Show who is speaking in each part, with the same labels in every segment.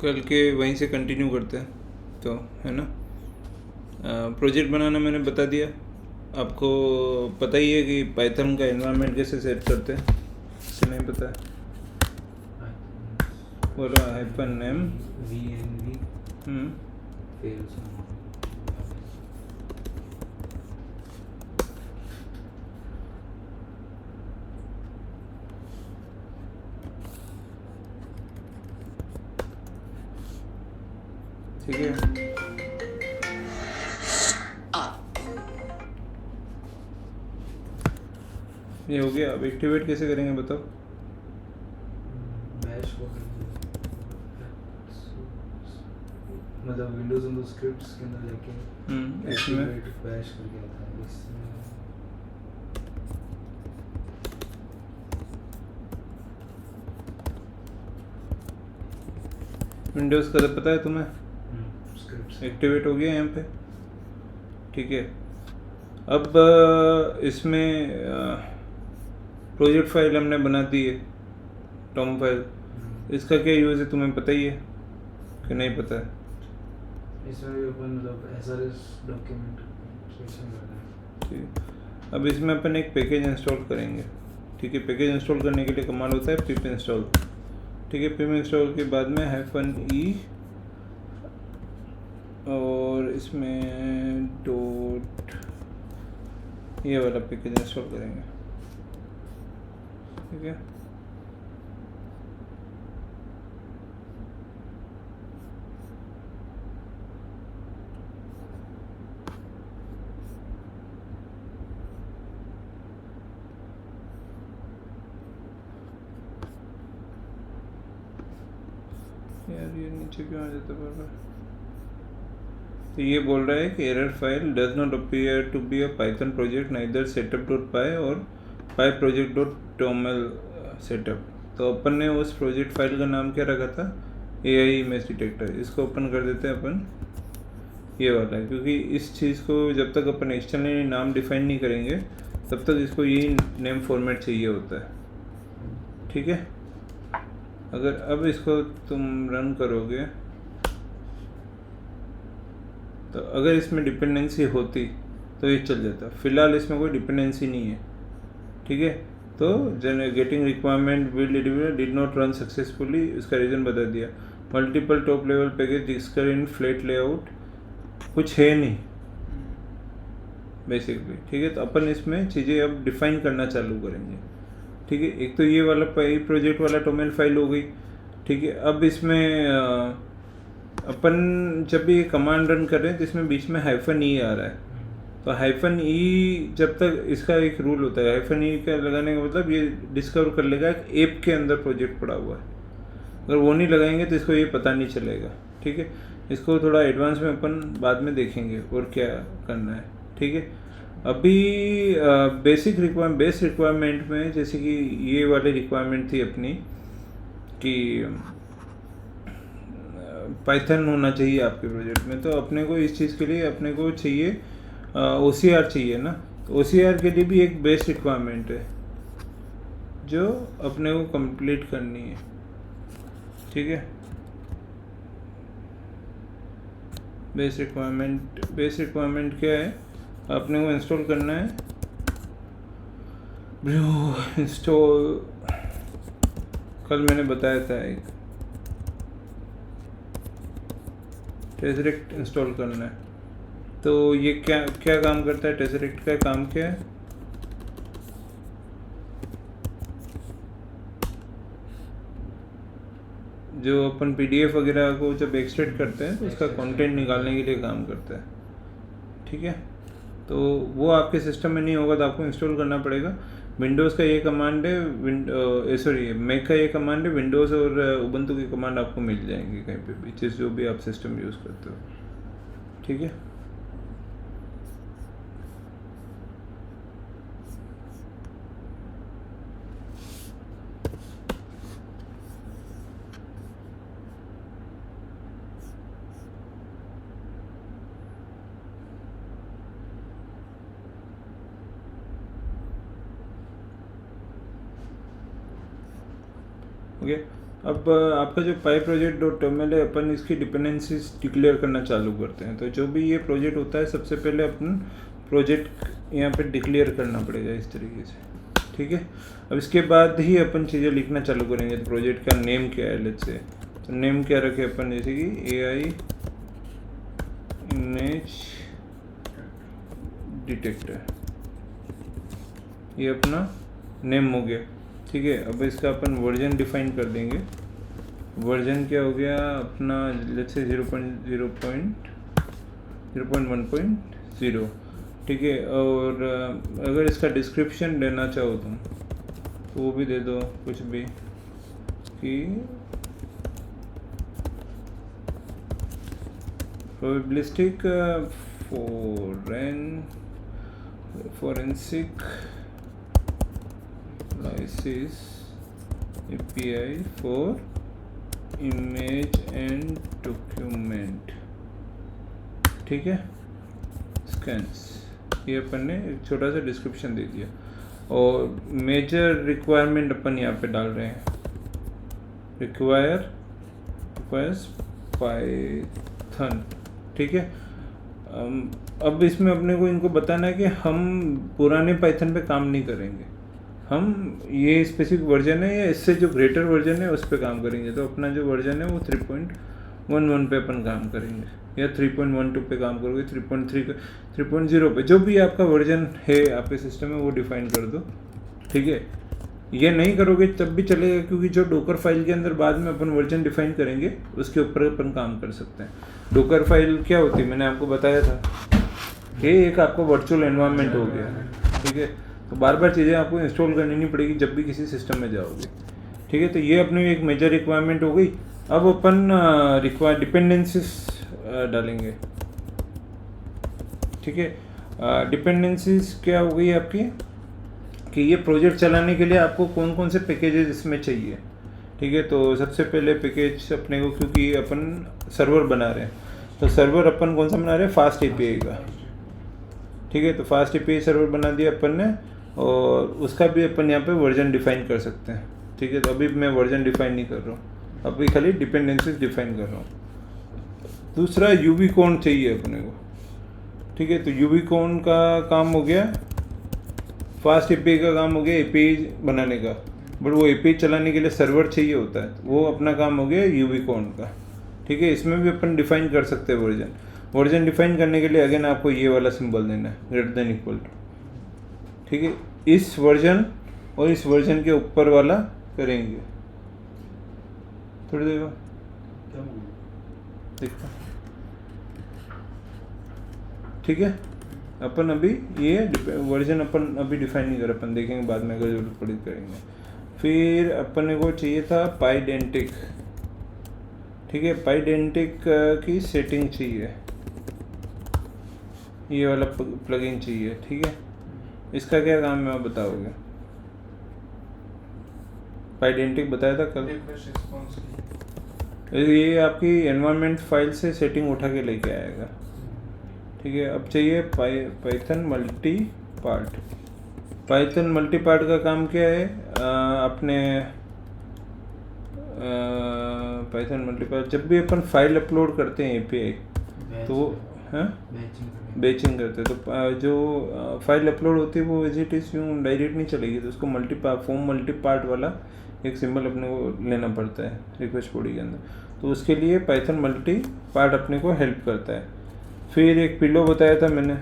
Speaker 1: कल के वहीं से कंटिन्यू करते हैं, तो है ना। प्रोजेक्ट बनाना मैंने बता दिया आपको। पता ही है कि पाइथन का एनवायरनमेंट कैसे सेट करते हैं, कि नहीं पता है? बोलो -m
Speaker 2: VNV फिर उसमें
Speaker 1: ठीक है। ये हो गया। अब एक्टिवेट कैसे करेंगे बताओ?
Speaker 2: बैश को मतलब विंडोज एंड स्क्रिप्ट्स के अंदर जाके
Speaker 1: इसमें
Speaker 2: बैश करके आता है। इसमें
Speaker 1: विंडोज़ का तो पता है तुम्हें,
Speaker 2: स्क्रिप्ट्स
Speaker 1: एक्टिवेट हो गया यहाँ पे। ठीक है। अब इसमें प्रोजेक्ट फाइल हमने बना दी है, टॉम फाइल। इसका क्या यूज़ है तुम्हें पता ही है कि नहीं पता है?
Speaker 2: इसमें भी अपन मतलब SRS डॉक्यूमेंट क्रिएशन करना है।
Speaker 1: ठीक। अब इसमें अपन एक पैकेज इंस्टॉल करेंगे। ठीक है। पैकेज इंस्टॉल करने के लिए कमांड होता है पिप इंस्टॉल। ठीक है। पिप इंस्टॉल के बाद में -e और इसमें डॉट ये वाला पैकेज इंस्टॉल करेंगे। ठीक है। यार ये नीचे क्यों आ जाता है? तो ये बोल रहा है कि error file does not appear to be a Python project neither setup.py और pyproject.toml सेटअप। तो अपन ने उस प्रोजेक्ट फाइल का नाम क्या रखा था? AI image detector. इसको ओपन कर देते हैं अपन, ये वाला है, क्योंकि इस चीज़ को जब तक अपन एक्सटर्नली नाम डिफाइन नहीं करेंगे तब तक इसको यही नेम फॉर्मेट चाहिए होता है। ठीक है। अगर अब इसको तुम रन करोगे तो अगर इसमें डिपेंडेंसी होती तो ये चल जाता। फिलहाल इसमें कोई डिपेंडेंसी नहीं है। ठीक है। तो getting requirement build did not run successfully, इसका रीज़न बता दिया। Multiple top level package discovered in flat layout, कुछ है नहीं बेसिकली। ठीक है। तो अपन इसमें चीज़ें अब डिफाइन करना चालू करेंगे। ठीक है। एक तो ये वाला प्रोजेक्ट वाला टोमेल फाइल हो गई। ठीक है। अब इसमें अपन जब भी ये कमांड रन कर रहे हैं तो इसमें बीच में -e आ रहा है। तो -e जब तक इसका एक रूल होता है, -e का लगाने का मतलब ये डिस्कवर कर लेगा कि ऐप के अंदर प्रोजेक्ट पड़ा हुआ है। अगर वो नहीं लगाएंगे तो इसको ये पता नहीं चलेगा। ठीक है। इसको थोड़ा एडवांस में अपन बाद में देखेंगे और क्या करना है। ठीक है। अभी बेस रिक्वायरमेंट में जैसे कि ये वाली रिक्वायरमेंट थी अपनी कि पाइथन होना चाहिए आपके प्रोजेक्ट में। तो अपने को इस चीज़ के लिए अपने को चाहिए OCR चाहिए ना। तो OCR के लिए भी एक बेस रिक्वायरमेंट है जो अपने को कंप्लीट करनी है। ठीक है। बेस रिक्वायरमेंट क्या है? अपने को इंस्टॉल करना है ब्रो इंस्टॉल। कल मैंने बताया था एक टेसरेक्ट इंस्टॉल करना है। तो ये क्या क्या काम करता है? टेसरेक्ट का काम क्या है? जो अपन PDF वगैरह को जब एक्सट्रैक्ट करते हैं तो उसका कंटेंट निकालने के लिए काम करता है। ठीक है। तो वो आपके सिस्टम में नहीं होगा तो आपको इंस्टॉल करना पड़ेगा। विंडोज़ का ये कमांड है, सॉरी मैक का ये कमांड है। विंडोज़ और उबंटू की कमांड आपको मिल जाएंगी कहीं पे भी, जिस जो भी आप सिस्टम यूज़ करते हो। ठीक है। ओके। अब आपका जो पाई प्रोजेक्ट डॉट टर्मिनल है, अपन इसकी डिपेंडेंसीज डिक्लेयर करना चालू करते हैं। तो जो भी ये प्रोजेक्ट होता है, सबसे पहले अपन प्रोजेक्ट यहाँ पे डिक्लेयर करना पड़ेगा इस तरीके से, ठीक है। अब इसके बाद ही अपन चीज़ें लिखना चालू करेंगे। तो प्रोजेक्ट का नेम क्या है, लेट्स से, तो नेम क्या रखे अपन, जैसे कि AI इमेज डिटेक्टर, ये अपना नेम हो गया, ठीक है। अब इसका अपन वर्जन डिफाइन कर देंगे। वर्जन क्या हो गया अपना, लेट्स से 0.1.0, ठीक है। और अगर इसका डिस्क्रिप्शन देना चाहो तुम तो वो भी दे दो, कुछ भी, कि probabilistic forensic analysis API for image and document, ठीक है। स्कैन्स, ये अपन ने एक छोटा सा डिस्क्रिप्शन दे दिया। और मेजर रिक्वायरमेंट अपन यहाँ पे डाल रहे हैं, रिक्वायर्स पाइथन, ठीक है। अब इसमें अपने को इनको बताना है कि हम पुराने पाइथन पे काम नहीं करेंगे, हम ये स्पेसिफिक वर्जन है या इससे जो ग्रेटर वर्जन है उस पर काम करेंगे। तो अपना जो वर्जन है वो 3.11 पे अपन काम करेंगे, या 3.12 पे काम करोगे, 3.3 3.0 पे, जो भी आपका वर्जन है आपके सिस्टम में वो डिफाइन कर दो, ठीक है। ये नहीं करोगे तब भी चलेगा, क्योंकि जो डोकर फाइल के अंदर बाद में अपन वर्जन डिफाइन करेंगे उसके ऊपर अपन काम कर सकते हैं। डोकर फाइल क्या होती है, मैंने आपको बताया था, ये एक आपको वर्चुअल एनवायरनमेंट हो गया, ठीक है। तो बार बार चीज़ें आपको इंस्टॉल करनी नहीं पड़ेगी जब भी किसी सिस्टम में जाओगे, ठीक है। तो ये अपनी एक मेजर रिक्वायरमेंट हो गई। अब अपन डिपेंडेंसीज डालेंगे, ठीक है। डिपेंडेंसीज क्या हो गई आपकी, कि ये प्रोजेक्ट चलाने के लिए आपको कौन कौन से पैकेजेस इसमें चाहिए, ठीक है। तो सबसे पहले पैकेज अपने को, क्योंकि अपन सर्वर बना रहे हैं, तो सर्वर अपन कौन सा बना रहे हैं, फास्ट API का, ठीक है। तो फास्ट API सर्वर बना दिया अपन ने, और उसका भी अपन यहाँ पे वर्जन डिफाइन कर सकते हैं, ठीक है। तो अभी मैं वर्जन डिफाइन नहीं कर रहा हूँ, अभी खाली डिपेंडेंसीज डिफाइन कर रहा हूँ। दूसरा यूबीकॉन चाहिए अपने को, ठीक है। तो यूबीकॉन का काम हो गया, फास्ट API का काम हो गया API बनाने का, बट वो API चलाने के लिए सर्वर चाहिए होता है, वो अपना काम हो गया यूबीकॉन का, ठीक है। इसमें भी अपन डिफाइन कर सकते हैं वर्जन डिफाइन करने के लिए अगेन आपको ये वाला सिंबल देना है, ग्रेटर देन इक्वल टू, ठीक है। इस वर्जन और इस वर्जन के ऊपर वाला करेंगे, थोड़ी देर देखो, ठीक है। अपन अभी ये वर्जन अपन अभी डिफाइन नहीं कर, अपन देखेंगे बाद में अगर जरूरत पड़ी करेंगे। फिर अपन को चाहिए था पाइडेंटिक, ठीक है। पाइडेंटिक की सेटिंग चाहिए, ये वाला प्लगइन चाहिए, ठीक है। इसका क्या काम है आप बताओगे, पाइडेंटिक बताया था कल, ये आपकी एनवायरनमेंट फाइल से सेटिंग उठा के लेके आएगा, ठीक है। अब चाहिए Python multi part. Python multi part का काम क्या है, अपने पाइथन मल्टी पार्ट, जब भी अपन फाइल अपलोड करते हैं API, तो बैचिंग करते हैं, तो जो फाइल अपलोड होती है वो एज इट इज़ यूँ डायरेक्ट नहीं चलेगी, तो उसको मल्टी पार्ट वाला एक सिंबल अपने को लेना पड़ता है रिक्वेस्ट बॉडी के अंदर। तो उसके लिए पाइथन मल्टी पार्ट अपने को हेल्प करता है। फिर एक पिलो बताया था मैंने,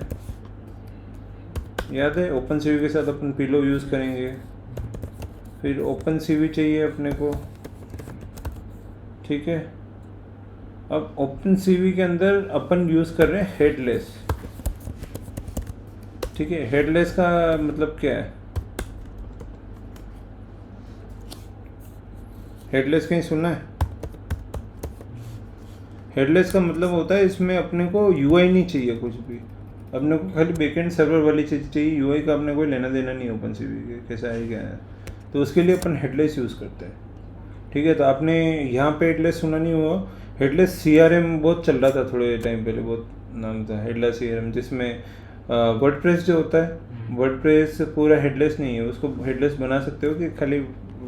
Speaker 1: याद है, OpenCV के साथ अपन पिलो यूज़ करेंगे। फिर OpenCV चाहिए अपने को, ठीक है। अब OpenCV के अंदर अपन यूज़ कर रहे हैं हेडलेस, ठीक है। हेडलेस का मतलब क्या है, हेडलेस कहीं सुना है? हेडलेस का मतलब होता है इसमें अपने को UI नहीं चाहिए कुछ भी, अपने को खाली बैकएंड सर्वर वाली चीज़ चाहिए, UI का अपने को लेना देना नहीं OpenCV के कैसा है क्या है। तो उसके लिए अपन हेडलेस यूज़ करते हैं, ठीक है। तो आपने यहाँ पे हेडलेस सुना नहीं हुआ, हेडलेस CRM बहुत चल रहा था थोड़े टाइम पहले, बहुत नाम था हेडलेस CRM, जिसमें वर्डप्रेस जो होता है, वर्डप्रेस पूरा हेडलेस नहीं है, उसको हेडलेस बना सकते हो कि खाली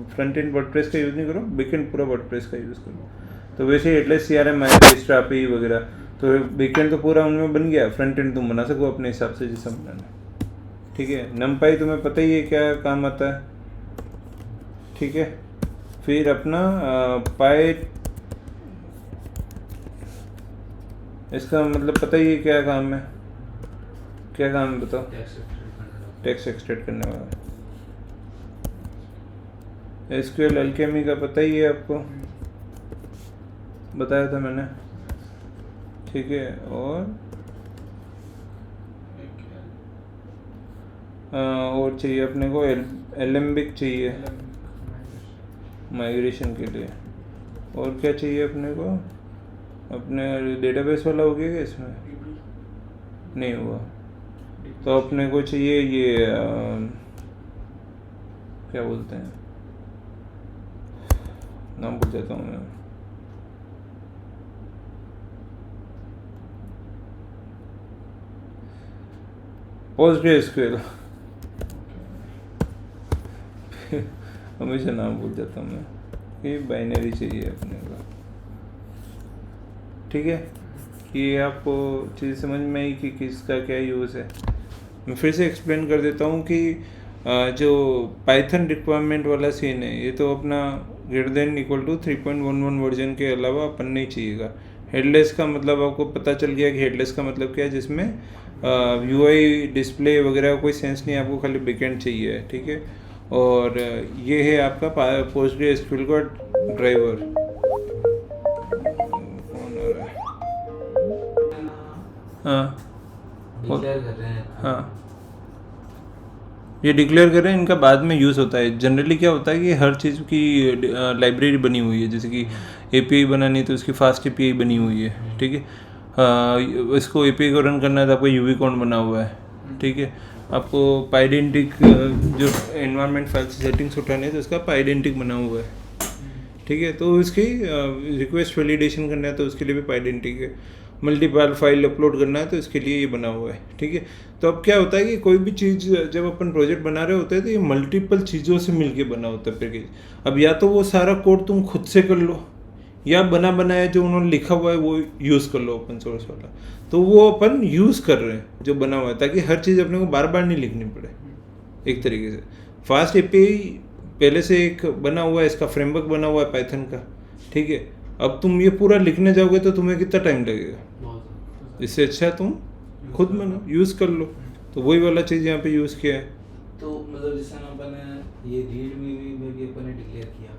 Speaker 1: फ्रंट एंड वर्डप्रेस का यूज़ नहीं करो, बैकएंड पूरा वर्डप्रेस का यूज़ करो। तो वैसे एटलेस CRM स्ट्रापी वगैरह, तो बैकएंड तो पूरा उनमें बन गया, फ्रंट एंड तुम बना सको अपने हिसाब से जैसा बनाना। ठीक है, नमपाई तुम्हें पता ही है क्या काम आता है। ठीक है, फिर अपना पाई, इसका मतलब पता ही है क्या काम है, क्या काम है बताओ। टेक्स्ट एक्सट्रैक्ट करने वाला। SQL अल्केमी का पता ही है आपको, बताया था मैंने। ठीक है, और चाहिए अपने को एलेम्बिक चाहिए माइग्रेशन के लिए। और क्या चाहिए अपने को, अपने डेटाबेस वाला हो गया क्या इसमें? नहीं हुआ। तो अपने को चाहिए ये क्या बोलते हैं, नाम भूल जाता हूँ मैं। PostgreSQL हमेशा नाम भूल जाता हूँ मैं। ये बाइनरी चाहिए अपने को। ठीक है, ये आपको चीज़ समझ में आई कि किसका क्या यूज़ है। मैं फिर से एक्सप्लेन कर देता हूँ कि जो पाइथन रिक्वायरमेंट वाला सीन है, ये तो अपना greater than equal to 3.11 version के अलावा अपन नहीं चाहिएगा। हेडलेस का मतलब आपको पता चल गया कि हेडलेस का मतलब क्या है, जिसमें UI डिस्प्ले वगैरह का कोई सेंस नहीं, आपको खाली बैकएंड चाहिए। ठीक है, और ये है आपका PostgreSQL का ड्राइवर। हाँ
Speaker 2: डिक्लेयर कर रहे हैं।
Speaker 1: हाँ, ये डिक्लेयर कर रहे हैं, इनका बाद में यूज़ होता है। जनरली क्या होता है कि हर चीज़ की लाइब्रेरी बनी हुई है, जैसे कि API बनानी है तो उसकी फास्ट API बनी हुई है। ठीक है, इसको API को रन करना है तो आपको UV-Cont बना हुआ है। ठीक है, आपको पाइडेंटिक जो एनवायरनमेंट फाइल से सेटिंग्स उठाने है तो उसका पाइडेंटिक बना हुआ है। ठीक है, तो इसकी रिक्वेस्ट वैलिडेशन करना है तो उसके लिए भी पाइडेंटिक है। मल्टीपल फाइल अपलोड करना है तो इसके लिए ये बना हुआ है। ठीक है, तो अब क्या होता है कि कोई भी चीज़ जब अपन प्रोजेक्ट बना रहे होते हैं तो ये मल्टीपल चीज़ों से मिलके बना होता है पैकेज। अब या तो वो सारा कोड तुम खुद से कर लो, या बना बनाया जो उन्होंने लिखा हुआ है वो यूज़ कर लो ओपन सोर्स वाला। तो वो अपन यूज़ कर रहे हैं जो बना हुआ है, ताकि हर चीज़ अपने को बार बार नहीं लिखनी पड़े एक तरीके से। फास्ट API पहले से एक बना हुआ है, इसका फ्रेमवर्क बना हुआ है पाइथन का। ठीक है, अब तुम ये पूरा लिखने जाओगे तो तुम्हें कितना टाइम लगेगा, इससे अच्छा तुम खुद बनाओ, यूज़ कर लो। तो वही वाला चीज़ यहाँ पे यूज़ किया है।
Speaker 2: तो मतलब जैसे ना अपन ये रीड में भी अपन ने डिक्लेयर किया,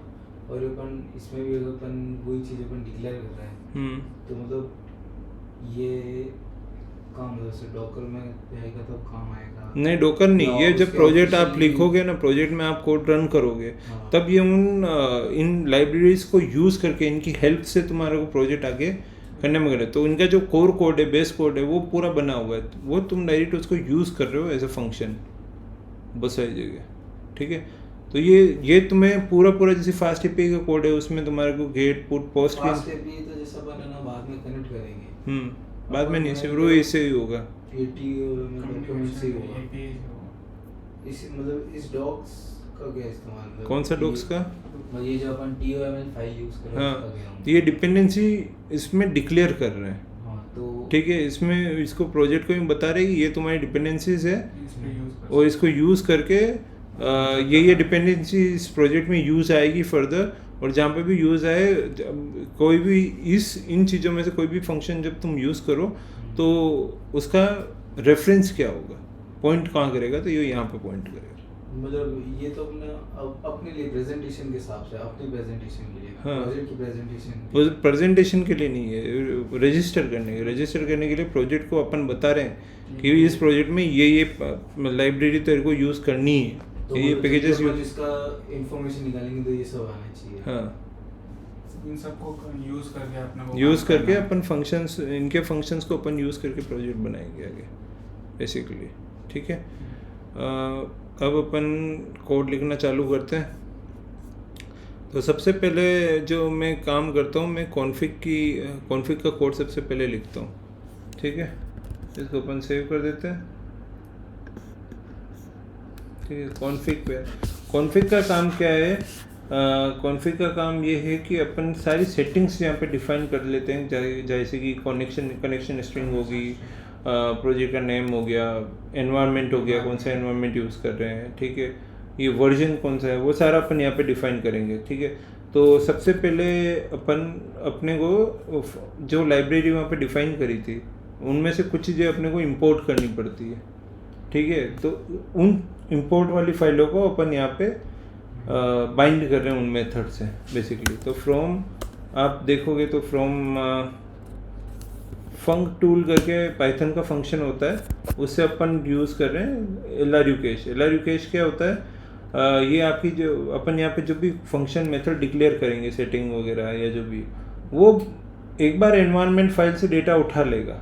Speaker 2: और अपन इसमें भी अगर अपन वही चीज़ अपन डिक्लेयर कर रहे हैं, तो मतलब ये काम मतलब से डॉकर में जाएगा तो काम आएगा?
Speaker 1: नहीं, डॉकर नहीं, ये जब प्रोजेक्ट आप लिखोगे ना, प्रोजेक्ट में आप कोड रन करोगे, तब ये इन लाइब्रेरीज को यूज़ करके इनकी हेल्प से तुम्हारे को प्रोजेक्ट आगे करने में करे। तो इनका जो कोर कोड है, बेस कोड है, वो पूरा बना हुआ है, वो तुम डायरेक्ट उसको यूज़ कर रहे हो एज ए फंक्शन बस आई जगह। ठीक है, तो ये तुम्हें पूरा जैसे फास्ट API का कोड है, उसमें तुम्हारे को get put post
Speaker 2: fast API तो जैसा अपन ना बाद में कनेक्ट करेंगे।
Speaker 1: बाद में नहीं, शुरू इससे ही होगा,
Speaker 2: इस मतलब इस डॉक्स का क्या इस्तेमाल?
Speaker 1: कौन सा डॉक्स का?
Speaker 2: ये जो अपन TOML फाइल यूज कर रहे हैं।
Speaker 1: हाँ, तो ये डिपेंडेंसी इसमें डिक्लेयर कर रहे हैं।
Speaker 2: तो
Speaker 1: ठीक है, इसमें इसको प्रोजेक्ट को बता रहे हैं कि ये तुम्हारी डिपेंडेंसीज है, और इसको यूज़ करके ये डिपेंडेंसी इस प्रोजेक्ट में यूज़ आएगी फर्दर। और जहाँ पे भी यूज़ आए, कोई भी इन चीज़ों में से कोई भी फंक्शन जब तुम यूज़ करो तो उसका रेफरेंस क्या होगा, पॉइंट कहाँ करेगा, तो ये यहाँ पे पॉइंट करेगा।
Speaker 2: मतलब ये तो अपने लिए प्रेजेंटेशन के हिसाब से, अपनी प्रेजेंटेशन के लिए, प्रोजेक्ट की
Speaker 1: प्रेजेंटेशन के लिए नहीं है, रजिस्टर करने के लिए प्रोजेक्ट को अपन बता रहे हैं कि इस प्रोजेक्ट में ये लाइब्रेरी तेरे को यूज़ करनी है,
Speaker 2: तो
Speaker 1: ये पैकेजेस
Speaker 2: इसका इंफॉर्मेशन निकालेंगे तो ये सब आना चाहिए।
Speaker 1: हाँ,
Speaker 3: इन सबको
Speaker 1: यूज़ करके अपन फंक्शंस, इनके फंक्शंस को अपन यूज़ करके प्रोजेक्ट बनाएंगे आगे बेसिकली। ठीक है, अब अपन कोड लिखना चालू करते हैं। तो सबसे पहले जो मैं काम करता हूँ, मैं कॉन्फ़िग का कोड सबसे पहले लिखता हूँ। ठीक है, इसको अपन सेव कर देते हैं। ठीक है, कॉन्फ़िग का काम क्या है? कॉन्फ़िग का काम ये है कि अपन सारी सेटिंग्स यहाँ पे डिफाइन कर लेते हैं, जैसे कि कनेक्शन स्ट्रिंग होगी, प्रोजेक्ट का नेम हो गया, एनवायरनमेंट हो गया, कौन सा एनवायरनमेंट यूज़ कर रहे हैं, ठीक है, ये वर्जन कौन सा है, वो सारा अपन यहाँ पे डिफाइन करेंगे, ठीक है। तो सबसे पहले अपन अपने को जो लाइब्रेरी वहाँ पे डिफाइन करी थी उनमें से कुछ चीज़ें अपने को इंपोर्ट करनी पड़ती है, ठीक है। तो उन इंपोर्ट वाली फाइलों को अपन यहाँ पे बाइंड कर रहे हैं उन मेथड से बेसिकली। तो फ्रॉम आप देखोगे तो फ्रॉम फंक टूल करके पाइथन का फंक्शन होता है, उससे अपन यूज़ कर रहे हैं LRU कैश क्या होता है? ये आपकी जो अपन यहाँ पे जो भी फंक्शन मेथड डिक्लेयर करेंगे, सेटिंग वगैरह या जो भी, वो एक बार एनवायरनमेंट फाइल से डेटा उठा लेगा,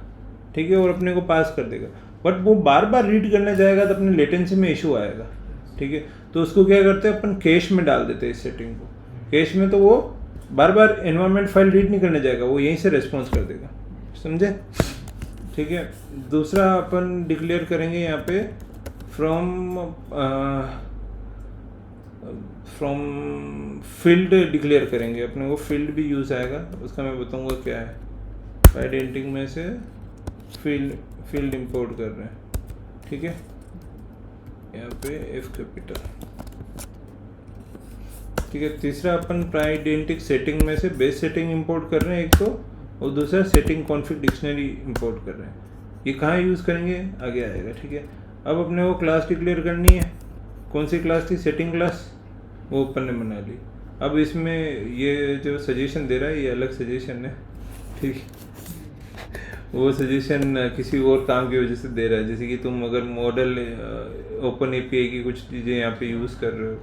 Speaker 1: ठीक है, और अपने को पास कर देगा। बट वो बार बार रीड करने जाएगा तो अपने लेटेंसी में इशू आएगा, ठीक है। तो उसको क्या करते हैं अपन, कैश में डाल देते हैं इस सेटिंग को। कैश में तो वो बार बार एनवायरनमेंट फाइल रीड नहीं करने जाएगा, वो यहीं से रेस्पॉन्स कर देगा, समझे, ठीक है। दूसरा अपन डिक्लेयर करेंगे यहाँ पे फ्रॉम फील्ड डिक्लेयर करेंगे, अपने को फील्ड भी यूज़ आएगा, उसका मैं बताऊंगा क्या है। आइडेंटिटी में से फील्ड इंपोर्ट कर रहे हैं, ठीक है, यहाँ पे F कैपिटल, ठीक है। तीसरा अपन आइडेंटिटी सेटिंग में से बेस सेटिंग इंपोर्ट कर रहे हैं एक तो, और दूसरा सेटिंग कॉन्फ़िग डिक्शनरी इंपोर्ट कर रहे हैं। ये कहाँ यूज़ करेंगे आगे आएगा, ठीक है। अब अपने को क्लास डिक्लेयर करनी है, कौन सी क्लास थी? सेटिंग क्लास, वो अपन ने बना ली। अब इसमें ये जो सजेशन दे रहा है ये अलग सजेशन है, ठीक है, वो सजेशन किसी और काम की वजह से दे रहा है। जैसे कि तुम अगर मॉडल ओपन API की कुछ चीज़ें यहाँ पे यूज़ कर रहे हो,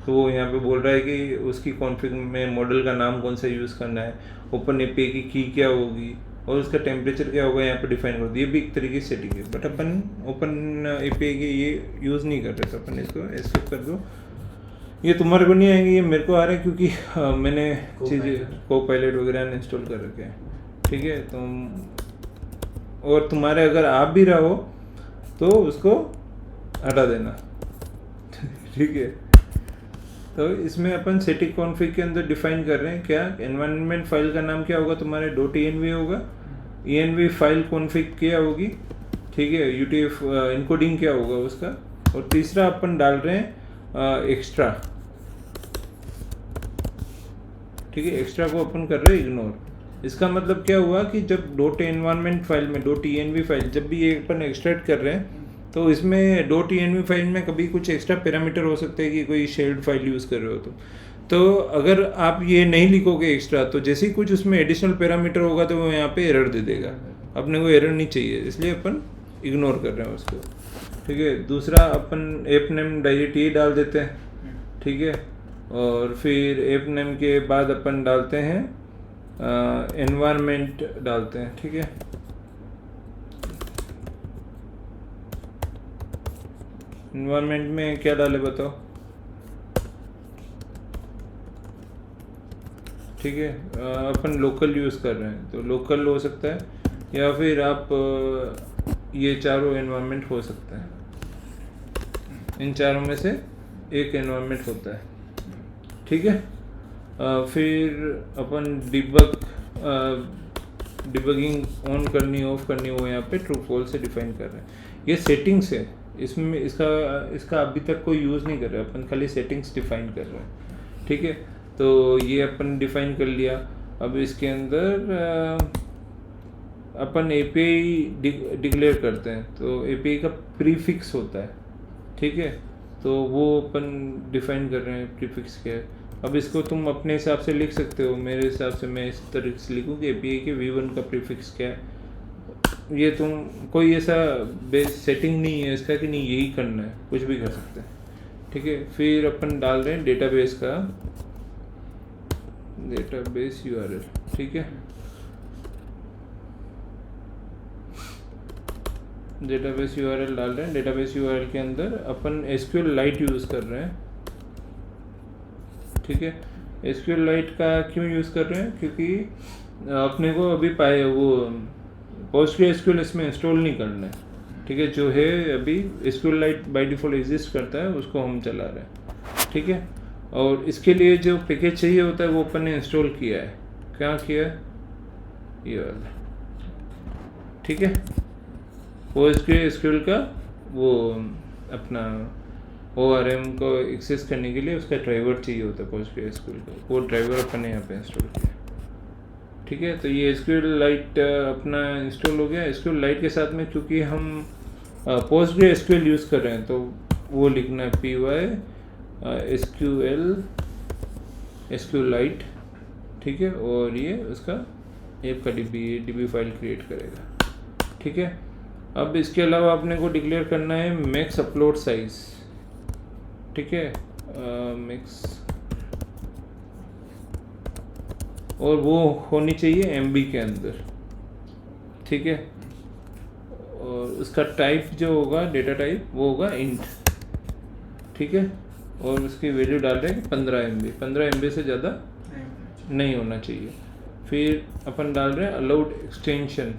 Speaker 1: तो वो यहाँ पे बोल रहा है कि उसकी कॉन्फ़िग में मॉडल का नाम कौन सा यूज़ करना है, ओपन API की की क्या होगी और उसका टेम्परेचर क्या होगा, यहाँ पे डिफाइन कर दो। ये भी एक तरीके से सेटिंग है, बट अपन ओपन API के ये यूज़ नहीं कर रहे, तो अपन इसको एस्केप कर दो। ये तुम्हारे को नहीं आएंगे, ये मेरे को आ रहा है क्योंकि मैंने चीज़ें Copilot वगैरह इंस्टॉल कर रखे हैं, ठीक है। तुम और तुम्हारे अगर आप भी रहो तो उसको हटा देना, ठीक है। तो इसमें अपन सेटिंग कॉन्फ़िग के अंदर डिफाइन कर रहे हैं क्या, एनवायरनमेंट फाइल का नाम क्या होगा तुम्हारे, .env होगा, env फाइल कॉन्फ़िग क्या होगी, ठीक है, UTF इनकोडिंग क्या होगा उसका, और तीसरा अपन डाल रहे हैं एक्स्ट्रा, ठीक है। एक्स्ट्रा को अपन कर रहे हैं इग्नोर। इसका मतलब क्या हुआ कि जब .environment फाइल में .env फाइल जब भी ये अपन एक्सट्रैक्ट कर रहे हैं, तो इसमें .env फाइल में कभी कुछ एक्स्ट्रा पैरामीटर हो सकते हैं कि कोई शेयर्ड फाइल यूज़ कर रहे हो तो अगर आप ये नहीं लिखोगे एक्स्ट्रा, तो जैसे ही कुछ उसमें एडिशनल पैरामीटर होगा तो वो यहाँ पे एरर दे देगा। अपने को एरर नहीं चाहिए, इसलिए अपन इग्नोर कर रहे हैं उसको, ठीक है। दूसरा अपन ऐप नेम डायरेक्ट ये डाल देते हैं, ठीक है, और फिर ऐप नेम के बाद अपन डालते हैं एनवायरनमेंट डालते हैं, ठीक है। एनवायरनमेंट में क्या डाले बताओ, ठीक है। अपन लोकल यूज़ कर रहे हैं तो लोकल हो सकता है, या फिर आप ये चारों एनवायरनमेंट हो सकता है, इन चारों में से एक एनवायरनमेंट होता है, ठीक है। फिर अपन डिबगिंग ऑन करनी ऑफ करनी वो यहाँ पे ट्रू फॉल्स से डिफाइन कर रहे हैं। ये सेटिंग्स है, इसमें इसका अभी तक कोई यूज़ नहीं कर रहे, अपन खाली सेटिंग्स डिफाइन कर रहे हैं, ठीक है। तो ये अपन डिफाइन कर लिया। अब इसके अंदर अपन API डिक्लेयर करते हैं, तो API का प्रीफिक्स होता है, ठीक है। तो वो अपन डिफाइन कर रहे हैं प्रीफिक्स क्या है। अब इसको तुम अपने हिसाब से लिख सकते हो, मेरे हिसाब से मैं इस तरीके से लिखूँ कि API के V1 का प्रीफिक्स क्या है। ये तुम कोई ऐसा बेस सेटिंग नहीं है इसका कि नहीं यही करना है, कुछ भी कर सकते हैं, ठीक है। फिर अपन डाल रहे हैं डेटाबेस URL, ठीक है। डेटाबेस URL डाल रहे हैं। डेटाबेस URL के अंदर अपन SQLite यूज़ कर रहे हैं, ठीक है। SQLite का क्यों यूज़ कर रहे हैं, क्योंकि अपने को अभी वो PostgreSQL इसमें इंस्टॉल नहीं करना है, ठीक है। जो है अभी SQLite बाय डिफ़ॉल्ट एग्जिस्ट करता है उसको हम चला रहे हैं, ठीक है। और इसके लिए जो पैकेज चाहिए होता है वो अपन ने इंस्टॉल किया है। क्या किया है? ये वाला, ठीक है। PostgreSQL का वो अपना ORM को एक्सेस करने के लिए उसका ड्राइवर चाहिए होता है PostgreSQL का, वो ड्राइवर अपन ने यहाँ पे इंस्टॉल किया, ठीक है। तो ये SQLite अपना इंस्टॉल हो गया। SQLite के साथ में क्योंकि हम PostgreSQL यूज़ कर रहे हैं तो वो लिखना है py SQLite, ठीक है। और ये उसका ऐप का DB फाइल क्रिएट करेगा, ठीक है। अब इसके अलावा आपने को डिक्लेयर करना है मैक्स अपलोड साइज, ठीक है। मैक्स, और वो होनी चाहिए MB के अंदर, ठीक है। और उसका टाइप जो होगा, डेटा टाइप, वो होगा इंट, ठीक है। और उसकी वैल्यू डाल रहे हैं 15 MB से ज़्यादा नहीं होना चाहिए। फिर अपन डाल रहे हैं अलाउड एक्सटेंशन,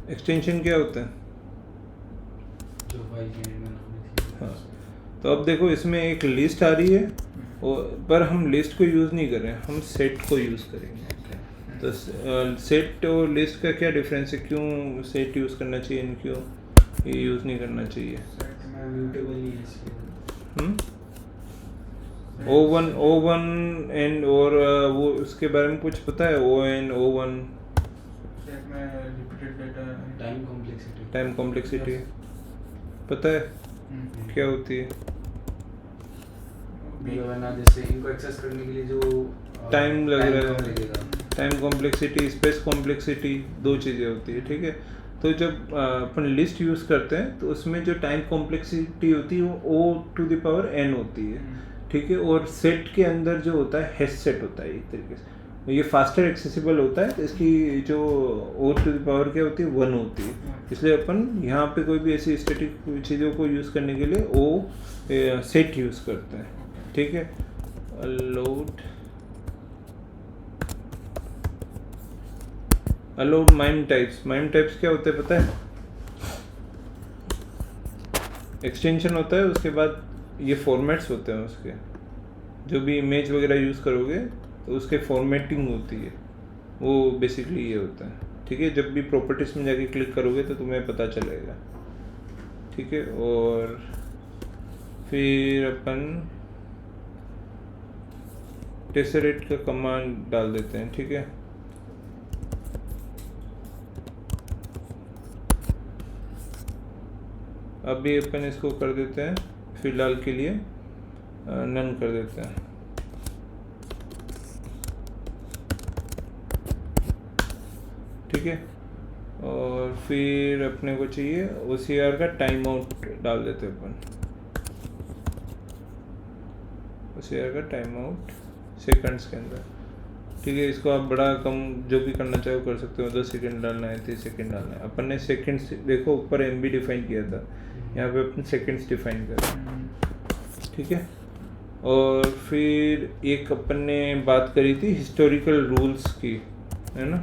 Speaker 1: एक्सटेंशन क्या होता है?
Speaker 2: जो फाइल के में नाम।
Speaker 1: हाँ, तो अब देखो इसमें एक लिस्ट आ रही है और पर हम लिस्ट को यूज़ नहीं कर रहे हैं, हम सेट को यूज़ करेंगे। तो सेट और लिस्ट का क्या डिफरेंस है? क्यों सेट यूज़ करना चाहिए, क्यों ये यूज़ नहीं करना चाहिए? O1 एंड और वो उसके बारे में कुछ पता है? O1 टाइम कॉम्प्लेक्सिटी पता है क्या होती है?
Speaker 2: जैसे इनको एक्सेस करने के लिए जो
Speaker 1: टाइम लग रहा है, टाइम कॉम्प्लेक्सिटी, स्पेस कॉम्प्लेक्सिटी, दो चीज़ें होती है, ठीक है। तो जब अपन लिस्ट यूज़ करते हैं तो उसमें जो टाइम कॉम्प्लेक्सिटी होती है वो O⁴n होती है, ठीक है। और सेट के अंदर जो होता है हैश सेट होता है एक तरीके से, ये फास्टर एक्सेसिबल होता है, तो इसकी जो O⁴ क्या होती है? 1 होती है। इसलिए अपन यहाँ पे कोई भी ऐसी स्टैटिक चीज़ों को यूज़ करने के लिए सेट यूज़ करते हैं, ठीक है। अलाउड माइम टाइप्स क्या होते हैं पता है? एक्सटेंशन होता है, उसके बाद ये फॉर्मेट्स होते हैं उसके, जो भी इमेज वगैरह यूज़ करोगे तो उसके फॉर्मेटिंग होती है, वो बेसिकली ये होता है, ठीक है। जब भी प्रॉपर्टीज में जाके क्लिक करोगे तो तुम्हें पता चलेगा, ठीक है। और फिर अपन टेसरेट का कमांड डाल देते हैं, ठीक है। अभी अपन इसको कर देते हैं फिलहाल के लिए नन कर देते हैं, ठीक है। और फिर अपने को चाहिए OCR का टाइम आउट डाल देते हैं अपन, OCR का टाइम आउट सेकंड्स के अंदर, ठीक है। इसको आप बड़ा कम जो भी करना चाहो कर सकते हो, 10 सेकंड डालना है, 30 सेकंड डालना है। अपन ने सेकंड्स, देखो ऊपर MB डिफाइन किया था, यहाँ पे अपन सेकंड्स डिफाइन कर रहे हैं, ठीक है। और फिर एक अपन ने बात करी थी हिस्टोरिकल रूल्स की, है ना?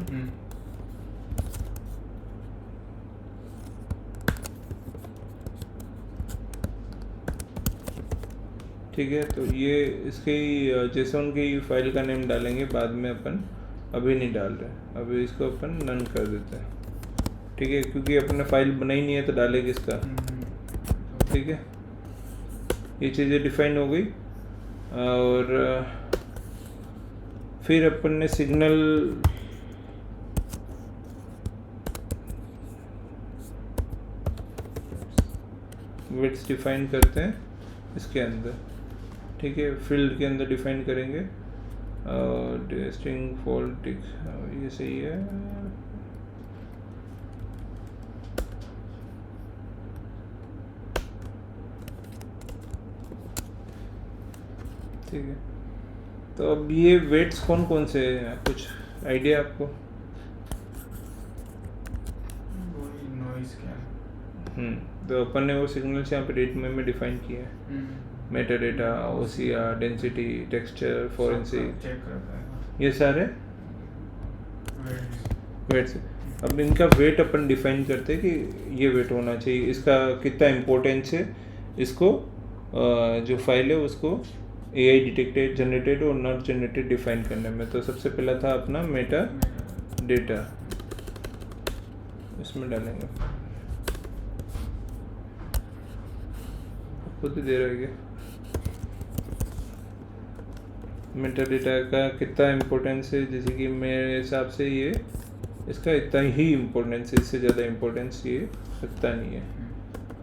Speaker 1: ठीक है, तो ये इसके JSON की फाइल का नेम डालेंगे बाद में अपन, अभी नहीं डाल रहे, अभी इसको अपन नन कर देते हैं, ठीक है। क्योंकि अपन ने फाइल बनाई नहीं है तो डाले किसका, ठीक है। ये चीज़ें डिफाइन हो गई। और फिर अपन ने सिग्नल विड्थ डिफाइन करते हैं इसके अंदर, ठीक है। फील्ड के अंदर डिफाइन करेंगे और स्ट्रिंग फॉल्ट, ये सही है। ठीक है, तो अब ये वेट्स कौन कौन से हैं, कुछ आइडिया आपको? तो अपन ने वो सिग्नल्स यहाँ पे डेट में डिफाइन किए हैं, Meta data, OCR, density, texture, forensic, ये सारे वेट्स। अब इनका वेट अपन डिफाइन करते हैं कि ये वेट होना चाहिए, इसका कितना इम्पोर्टेंस है, इसको जो फाइल है उसको AI डिटेक्टेड, जनरेटेड और नॉट जनरेटेड डिफाइन करने में। तो सबसे पहला था अपना मेटा डेटा, इसमें डालेंगे, खुद ही दे रहा है क्या? मेटा डेटा का कितना इम्पोर्टेंस है, जैसे कि मेरे हिसाब से ये इसका इतना ही इम्पोर्टेंस है, इससे ज़्यादा इम्पोर्टेंस ये रखता नहीं है।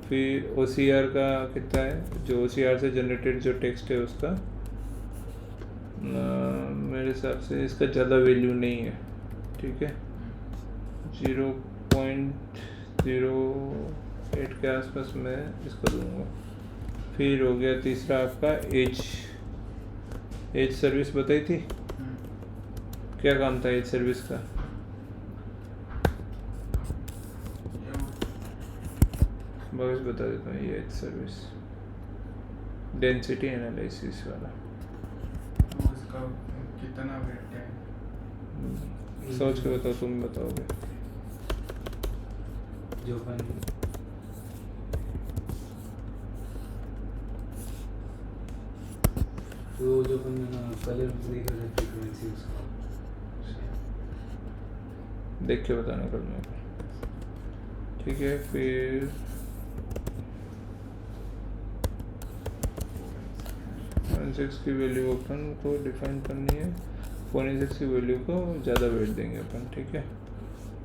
Speaker 1: फिर OCR का कितना है, जो OCR से जनरेटेड जो टेक्स्ट है उसका मेरे हिसाब से इसका ज़्यादा वैल्यू नहीं है, ठीक है, 0.08 के आसपास मैं इसको दूंगा। फिर हो गया तीसरा आपका एज सर्विस बताई थी, क्या काम था एज सर्विस का? बस बता देता हूँ, ये एज सर्विस डेंसिटी एनालिसिस वाला,
Speaker 3: उसका कितना वेट है?
Speaker 1: सोच के बताओ, तुम बताओगे।
Speaker 2: जो अपन तो जो अपन कलर देख रहे थे फ्रीक्वेंसी उसका
Speaker 1: देख के बताना कल मेरे को, ठीक है। फिर 1.6 की वैल्यू अपन को डिफाइन करनी है, 4.6 की वैल्यू को ज़्यादा वेट देंगे अपन, ठीक है।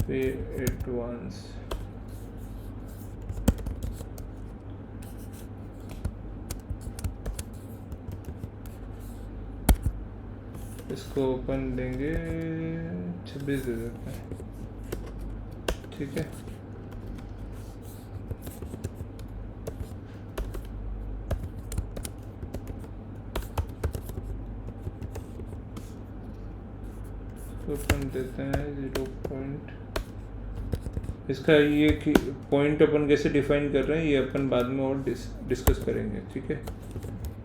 Speaker 1: फिर एडवांस इसको अपन देंगे 26 दे देते हैं, ठीक है। तो अपन देते हैं 0 पॉइंट, इसका ये कि पॉइंट अपन कैसे डिफाइन कर रहे हैं ये अपन बाद में और डिस्कस करेंगे, ठीक है।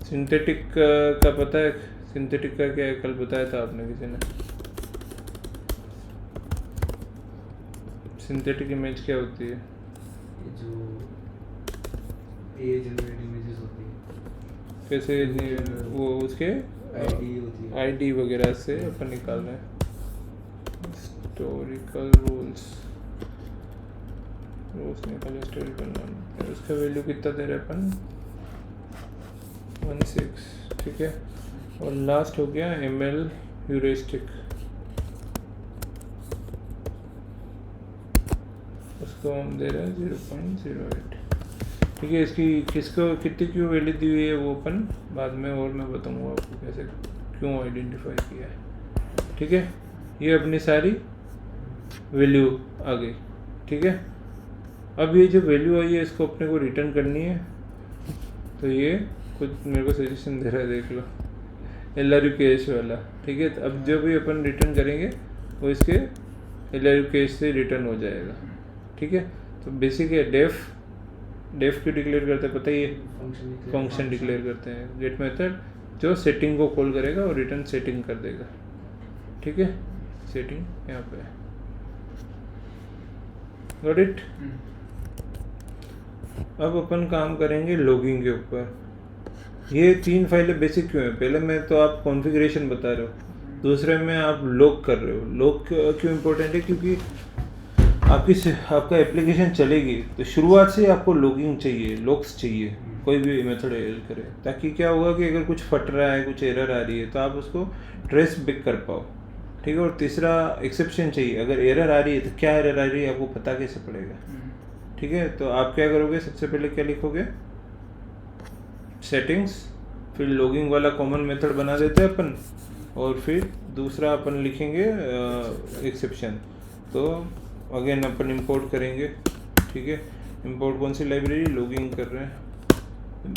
Speaker 1: सिंथेटिक का पता है, सिंथेटिक का क्या है, कल बताया था आपने किसी ने। सिंथेटिक इमेज क्या होती है?
Speaker 2: जो AI जनरेटेड इमेजेस होती है,
Speaker 1: कैसे वो उसके
Speaker 2: आईडी होती है,
Speaker 1: आईडी वगैरह से अपन निकाल रहे हैं। हिस्टोरिकल रूल्स निकाले, हिस्टोरिकल नॉन, उसका वैल्यू कितना दे रहे अपन? 1.6, ठीक है। और लास्ट हो गया ML ह्यूरिस्टिक, उसको हम दे रहे हैं 0.08, ठीक है। इसकी किसको कितनी क्यों वैल्यू दी हुई है वो अपन बाद में और मैं बताऊंगा आपको कैसे क्यों आइडेंटिफाई किया है, ठीक है। ये अपनी सारी वैल्यू आ गई, ठीक है। अब ये जो वैल्यू आई है इसको अपने को रिटर्न करनी है, तो ये कुछ मेरे को सजेशन दे रहा है, देख लो, LRU कैश वाला, ठीक है। अब जो भी अपन रिटर्न करेंगे वो इसके LRU कैश से रिटर्न हो जाएगा, ठीक है। तो बेसिक है डेफ क्यों डिक्लेयर करते हैं पता ही है, फंक्शन डिक्लेयर करते हैं, गेट मेथड जो सेटिंग को कॉल करेगा और रिटर्न सेटिंग कर देगा, ठीक है। सेटिंग यहाँ पे है, गॉट इट। अब अपन काम करेंगे लॉगिंग के ऊपर। ये 3 फाइलें बेसिक क्यों है, पहले में तो आप कॉन्फ़िगरेशन बता रहे हो, दूसरे में आप लॉग कर रहे हो। लॉग क्यों इम्पोर्टेंट है, क्योंकि आपका एप्लीकेशन चलेगी तो शुरुआत से आपको लॉगिंग चाहिए, लॉग्स चाहिए, कोई भी मेथड हेल्प करे, ताकि क्या होगा कि अगर कुछ फट रहा है, कुछ एरर आ रही है तो आप उसको ट्रेस बैक कर पाओ, ठीक है। और तीसरा एक्सेप्शन चाहिए, अगर एरर आ रही है तो क्या एरर आ रही है आपको पता कैसे पड़ेगा, ठीक है। तो आप क्या करोगे, सबसे पहले क्या लिखोगे, सेटिंग्स, फिर लॉगिंग वाला कॉमन मेथड बना देते हैं अपन, और फिर दूसरा अपन लिखेंगे एक्सेप्शन। तो अगेन अपन इंपोर्ट करेंगे, ठीक है। इंपोर्ट कौन सी लाइब्रेरी, लॉगिंग कर रहे हैं,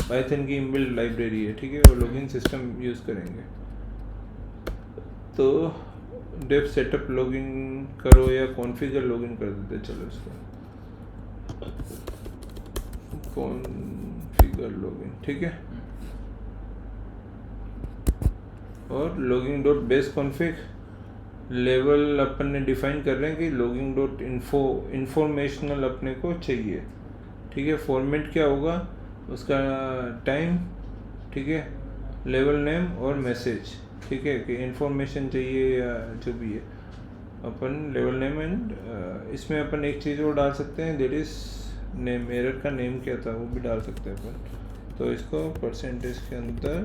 Speaker 1: पाइथन की इनबिल्ट लाइब्रेरी है, ठीक है, और लॉगिन सिस्टम यूज़ करेंगे। तो डेफ सेटअप लॉगिन करो या कॉन्फ़िगर लॉगिन कर देते, चलो इसको कॉन्फ़िगर लॉगिन, ठीक है। और login dot base config level अपन ने डिफाइन कर रहे हैं कि लॉगिंग डॉट इन्फो इंफॉर्मेशनल अपने को चाहिए, ठीक है। फॉर्मेट क्या होगा उसका, टाइम, ठीक है, लेवल नेम और मैसेज, ठीक है, कि इंफॉर्मेशन चाहिए या जो भी है, अपन लेवल नेम एंड इसमें अपन एक चीज़ और डाल सकते हैं, दैट इज़ नेम। एरर का नेम क्या था वो भी डाल सकते हैं अपन। तो इसको परसेंटेज के अंदर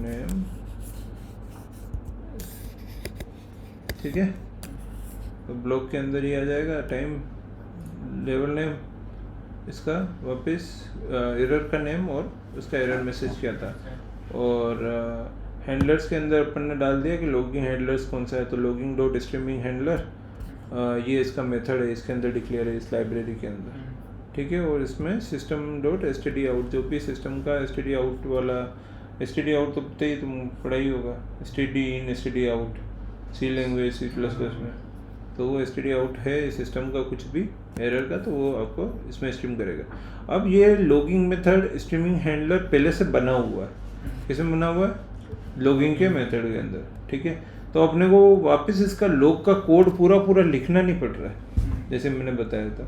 Speaker 1: नेम, ठीक है। तो ब्लॉक के अंदर ही आ जाएगा टाइम, लेवल नेम, इसका वापस एरर का नेम और उसका एरर मैसेज क्या था। और हैंडलर्स के अंदर अपन ने डाल दिया कि लॉगिंग हैंडलर्स कौन सा है, तो लॉगिंग डॉट स्ट्रीमिंग हैंडलर ये इसका मेथड है, इसके अंदर डिक्लेयर है इस लाइब्रेरी के अंदर, ठीक है। और इसमें सिस्टम डॉट std आउट, जो भी सिस्टम का std आउट वाला, std आउट तो पता ही तुम पढ़ा ही होगा, std इन std आउट सी लैंग्वेज C++ में, तो वो std आउट है सिस्टम का कुछ भी एरर का, तो वो आपको इसमें स्ट्रीम करेगा। अब ये लॉगिंग मेथड स्ट्रीमिंग हैंडलर पहले से बना हुआ है, किसमें बना हुआ है, लॉगिंग के मेथड के अंदर, ठीक है। तो अपने को वापस इसका लॉग का कोड पूरा लिखना नहीं पड़ रहा है, जैसे मैंने बताया था,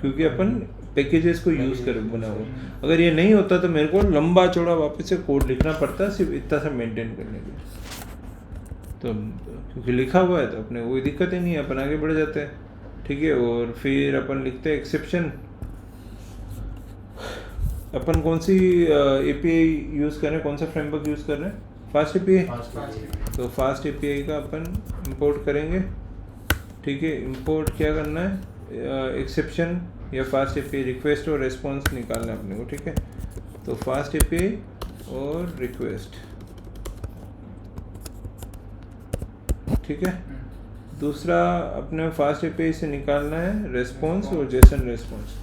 Speaker 1: क्योंकि अपन पैकेजेस को यूज़ कर बना हुआ। अगर ये नहीं होता तो मेरे को लंबा चौड़ा वापस से कोड लिखना पड़ता है सिर्फ इतना सा मेंटेन करने के लिए। तो क्योंकि लिखा हुआ है तो अपने कोई दिक्कत ही नहीं है, अपन आगे बढ़ जाते हैं, ठीक है। और फिर अपन लिखते हैं एक्सेप्शन। अपन कौन सी API यूज़ कर रहे हैं, कौन सा फ्रेमवर्क यूज़ कर रहे हैं, फास्ट API। तो फास्ट API का अपन इंपोर्ट करेंगे, ठीक है। इंपोर्ट क्या करना है, एक्सेप्शन या फास्ट API रिक्वेस्ट और रेस्पॉन्स निकालना है अपने को, ठीक है। तो फास्ट API और रिक्वेस्ट, ठीक है। दूसरा अपने फास्ट API से निकालना है रेस्पॉन्स और जेसन रेस्पॉन्स,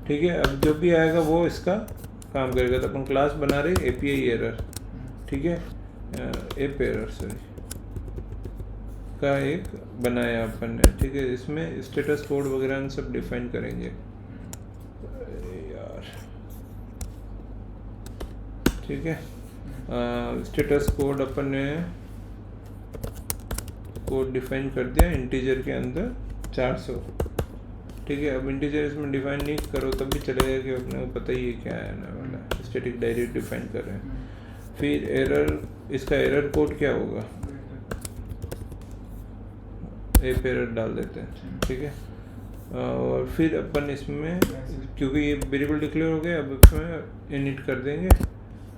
Speaker 1: ठीक है। अब जो भी आएगा वो इसका काम करेगा। तो अपन क्लास बना रहे API एरर, ठीक है, एप एरर सॉरी का एक बनाया अपन ने, ठीक है। इसमें स्टेटस कोड वगैरह सब डिफाइन करेंगे यार, ठीक है। स्टेटस कोड अपन ने कोड डिफाइन कर दिया इंटीजर के अंदर 400, ठीक है। अब इंटीजर इसमें डिफाइन नहीं करो तब भी चलेगा कि अपने को पता ही है क्या आने वाला है, स्टैटिक डायरेक्ट डिफाइन कर रहे हैं। फिर एरर, इसका एरर कोड क्या होगा, एप एरर डाल देते हैं, ठीक है। और फिर अपन इसमें क्योंकि ये वेरिएबल डिक्लेयर हो गया, अब इसमें इनिट कर देंगे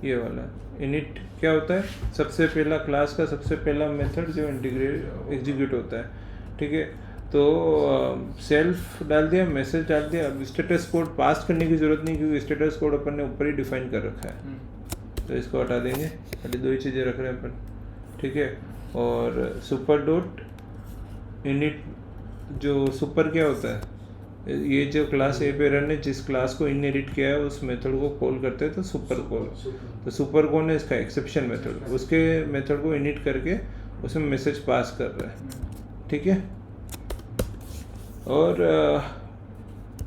Speaker 1: ये वाला। इनिट क्या होता है, सबसे पहला क्लास का सबसे पहला मेथड जो इंटीग्रेट एग्जीक्यूट होता है, ठीक है। तो सेल्फ डाल दिया, मैसेज डाल दिया। अब स्टेटस कोड पास करने की ज़रूरत नहीं, क्योंकि स्टेटस कोड अपन ने ऊपर ही डिफाइन कर रखा है, तो इसको हटा देंगे, खाली दो ही चीज़ें रख रहे हैं अपन, ठीक है। और सुपर डॉट इनिट, जो सुपर क्या होता है, ये जो क्लास ए पे रन है, जिस क्लास को इनहेरिट किया है उस मेथड को कॉल करते हैं, तो सुपर कॉल। तो सुपर कॉल है इसका एक्सेप्शन मेथड, उसके मेथड को इनिट करके उसमें मैसेज पास कर रहा है, ठीक है। और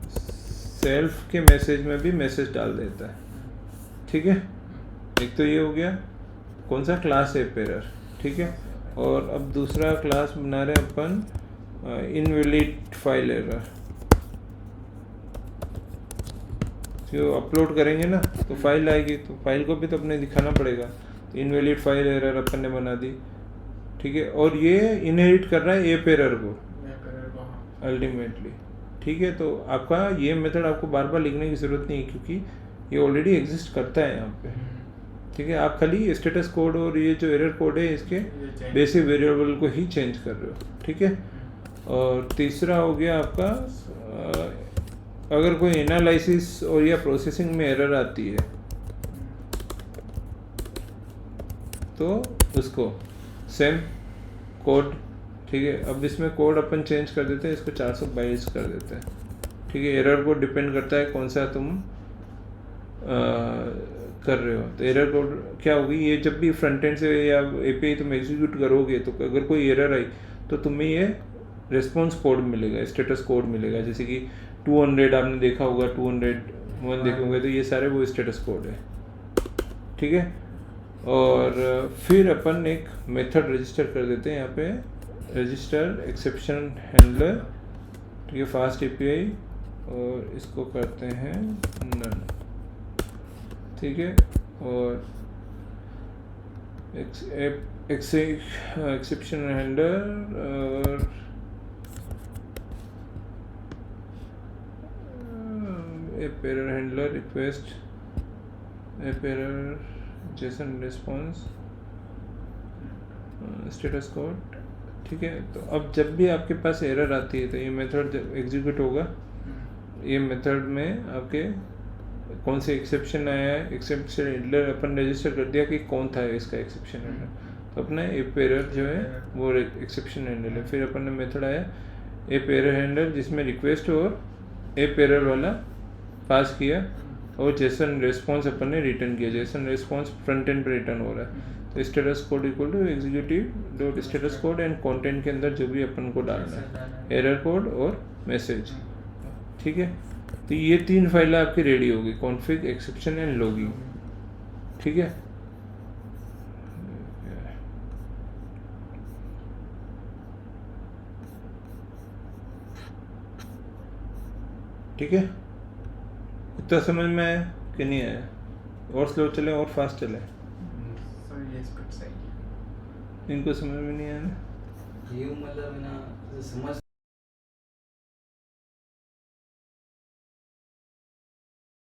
Speaker 1: सेल्फ के मैसेज में भी मैसेज डाल देता है, ठीक है। एक तो ये हो गया कौन सा, क्लास एप एरर, ठीक है। और अब दूसरा क्लास बना रहे हैं अपन इनवैलिड फाइल एरर। जो अपलोड करेंगे ना तो फाइल आएगी, तो फाइल को भी तो अपने दिखाना पड़ेगा। तो इनवैलिड फाइल एरर अपन ने बना दी, ठीक है। और ये इनहेरिट कर रहा है एप एरर को अल्टीमेटली, ठीक है। तो आपका ये मेथड आपको बार बार लिखने की ज़रूरत नहीं है, क्योंकि ये ऑलरेडी एग्जिस्ट करता है यहाँ पे, ठीक है। आप खाली स्टेटस कोड और ये जो एरर कोड है इसके बेसिक वेरिएबल को ही चेंज कर रहे हो, ठीक है। और तीसरा हो गया आपका, अगर कोई एनालिसिस और या प्रोसेसिंग में एरर आती है तो उसको सेम कोड, ठीक है। अब इसमें कोड अपन चेंज कर देते हैं, इसको 422 कर देते हैं, ठीक है। एरर कोड डिपेंड करता है कौन सा तुम कर रहे हो। तो एरर कोड क्या होगी, ये जब भी फ्रंट एंड से या API तुम एग्जीक्यूट करोगे तो अगर कोई एरर आई तो तुम्हें ये रिस्पॉन्स कोड मिलेगा, स्टेटस कोड मिलेगा। जैसे कि 200 आपने देखा होगा, 201 देखे होंगे, तो ये सारे वो स्टेटस कोड है, ठीक है। और फिर अपन एक मेथड रजिस्टर कर देते हैं यहाँ पे, रजिस्टर एक्सेप्शन हैंडलर, ठीक है, फास्ट एपीआई, और इसको करते हैं नन, ठीक है। और एक्सेप्शन हैंडलर और app error handler request, app error, Jason response, status code, ठीक है। तो अब जब भी आपके पास एरर आती है तो ये मेथड एग्जीक्यूट होगा। ये मेथड में आपके कौन से एक्सेप्शन आया है, एक्सेप्शन हैंडलर अपन रजिस्टर कर दिया कि कौन था इसका एक्सेप्शन हैंडलर, तो अपना एप एरर जो है वो एक्सेप्शन हैंडलर है। फिर अपन ने मेथड आया एप एरर हैंडलर जिसमें रिक्वेस्ट और एप एरर वाला पास किया, और जेसन रिस्पॉन्स अपन ने रिटर्न किया। जेसन रिस्पॉन्स फ्रंट एंड पे रिटर्न हो रहा है। तो status code equal to executive dot status code and content के अंदर जो भी अपन को डालना है, एरर कोड और मैसेज, ठीक है। तो ये 3 फाइलें आपकी रेडी होगी, कॉन्फ़िग, एक्सेप्शन एंड लॉगिंग, ठीक है। ठीक है, इतना समझ में आया कि नहीं आया? और स्लो चले और फास्ट चले?
Speaker 3: सर ये स्पीड सही है।
Speaker 1: इनको समझ में नहीं आया ना?
Speaker 2: ये मतलब ना समझ